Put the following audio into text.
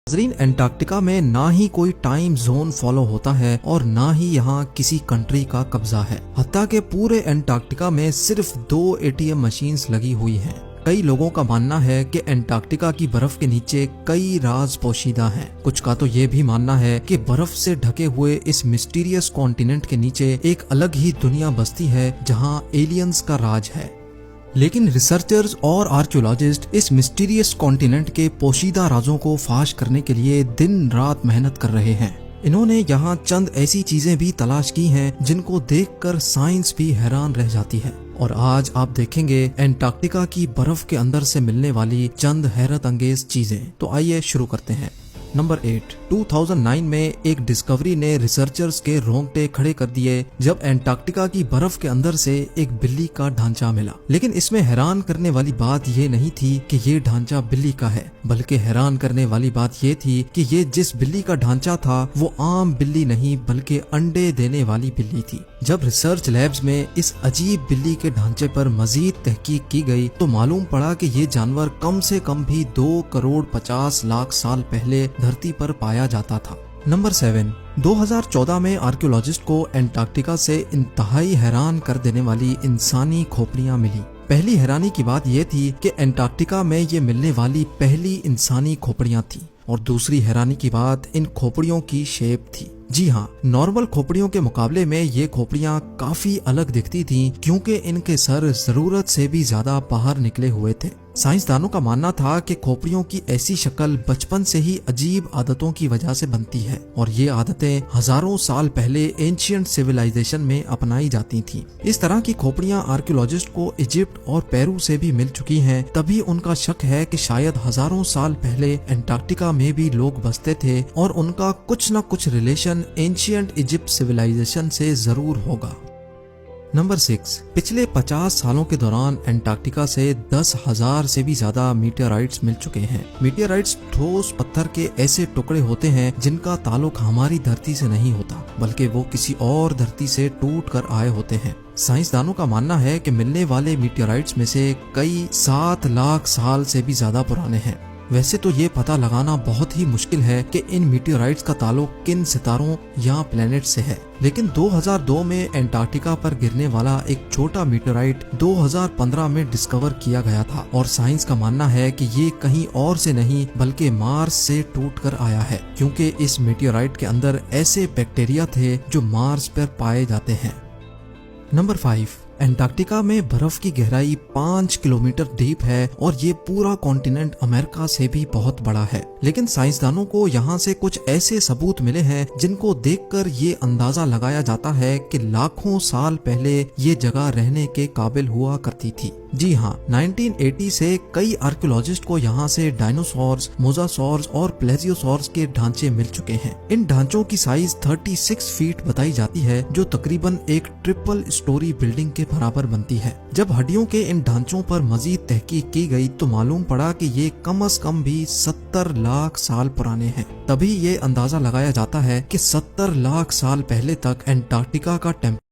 नाज़रीन, एंटार्क्टिका में ना ही कोई टाइम जोन फॉलो होता है और ना ही यहाँ किसी कंट्री का कब्जा है। हत्ता के पूरे एंटार्क्टिका में सिर्फ 2 एटीएम मशीन्स लगी हुई हैं। कई लोगों का मानना है कि एंटार्क्टिका की बर्फ के नीचे कई राज पोशीदा हैं। कुछ का तो ये भी मानना है कि बर्फ से ढके हुए इस मिस्टीरियस कॉन्टिनेंट के नीचे एक अलग ही दुनिया बसती है जहाँ एलियंस का राज है। लेकिन रिसर्चर्स और आर्कियोलॉजिस्ट इस मिस्टीरियस कॉन्टिनेंट के पोशीदा राजों को फाश करने के लिए दिन रात मेहनत कर रहे हैं। इन्होंने यहाँ चंद ऐसी चीजें भी तलाश की हैं जिनको देखकर साइंस भी हैरान रह जाती है। और आज आप देखेंगे एंटार्क्टिका की बर्फ के अंदर से मिलने वाली चंद हैरत अंगेज चीजें। तो आइए शुरू करते हैं। नंबर 8, 2009 में एक डिस्कवरी ने रिसर्चर्स के रोंगटे खड़े कर दिए जब एंटार्क्टिका की बर्फ के अंदर से एक बिल्ली का ढांचा मिला। लेकिन इसमें हैरान करने वाली बात ये नहीं थी कि ये ढांचा बिल्ली का है, बल्कि हैरान करने वाली बात ये थी कि ये जिस बिल्ली का ढांचा था वो आम बिल्ली नहीं बल्कि अंडे देने वाली बिल्ली थी। जब रिसर्च लैब्स में इस अजीब बिल्ली के ढांचे पर मजीद तहकीक की गई तो मालूम पड़ा कि ये जानवर कम से कम भी 2 करोड़ 50 लाख साल पहले धरती पर पाया जाता था। नंबर 7, 2014 में आर्कियोलॉजिस्ट को एंटार्क्टिका से इंतहाई हैरान कर देने वाली इंसानी खोपड़ियां मिली। पहली हैरानी की बात यह थी कि एंटार्क्टिका में ये मिलने वाली पहली इंसानी खोपड़ियां थी, और दूसरी हैरानी की बात इन खोपड़ियों की शेप थी। जी हाँ, नॉर्मल खोपड़ियों के मुकाबले में ये खोपड़ियां काफी अलग दिखती थीं क्योंकि इनके सर जरूरत से भी ज्यादा बाहर निकले हुए थे। साइंसदानों का मानना था कि खोपड़ियों की ऐसी शक्ल बचपन से ही अजीब आदतों की वजह से बनती है और ये आदतें हजारों साल पहले एंशिएंट सिविलाइजेशन में अपनाई जाती थीं। इस तरह की खोपड़ियां आर्कियोलॉजिस्ट को इजिप्ट और पेरू से भी मिल चुकी हैं। तभी उनका शक है कि शायद हजारों साल पहले एंटार्क्टिका में भी लोग बसते थे और उनका कुछ न कुछ रिलेशन एंशिएंट इजिप्ट सिविलाइजेशन से जरूर होगा। नंबर 6, पिछले 50 सालों के दौरान एंटार्क्टिका से 10,000 से भी ज्यादा मीटियोराइट्स मिल चुके हैं। मीटियोराइट्स ठोस पत्थर के ऐसे टुकड़े होते हैं जिनका ताल्लुक हमारी धरती से नहीं होता बल्कि वो किसी और धरती से टूट कर आए होते हैं। साइंसदानों का मानना है कि मिलने वाले मीटियोराइट्स में से कई 7 लाख साल से भी ज्यादा पुराने हैं। वैसे तो ये पता लगाना बहुत ही मुश्किल है कि इन मीटियोराइट्स का ताल्लुक किन सितारों या प्लेनेट से है, लेकिन 2002 में एंटार्क्टिका पर गिरने वाला एक छोटा मीटियोराइट 2015 में डिस्कवर किया गया था और साइंस का मानना है कि ये कहीं और से नहीं बल्कि मार्स से टूटकर आया है, क्योंकि इस मीटियोराइट के अंदर ऐसे बैक्टीरिया थे जो मार्स पर पाए जाते हैं। नंबर 5, एंटार्क्टिका में बर्फ की गहराई 5 किलोमीटर डीप है और ये पूरा कॉन्टिनेंट अमेरिका से भी बहुत बड़ा है। लेकिन साइंसदानों को यहाँ से कुछ ऐसे सबूत मिले हैं जिनको देखकर ये अंदाजा लगाया जाता है कि लाखों साल पहले ये जगह रहने के काबिल हुआ करती थी। जी हाँ, 1980 से कई आर्कियोलॉजिस्ट को यहाँ से डायनासोर्स, मोजासोर्स और प्लेजियोसोर्स के ढांचे मिल चुके हैं। इन ढांचों की साइज 36 फीट बताई जाती है जो तकरीबन एक ट्रिपल स्टोरी बिल्डिंग के बराबर बनती है। जब हड्डियों के इन ढांचों पर मजीद तहकीक की गई तो मालूम पड़ा कि ये कम से कम भी 70 लाख साल पुराने हैं। तभी ये अंदाजा लगाया जाता है कि 70 लाख साल पहले तक एंटार्क्टिका का टेम्परेचर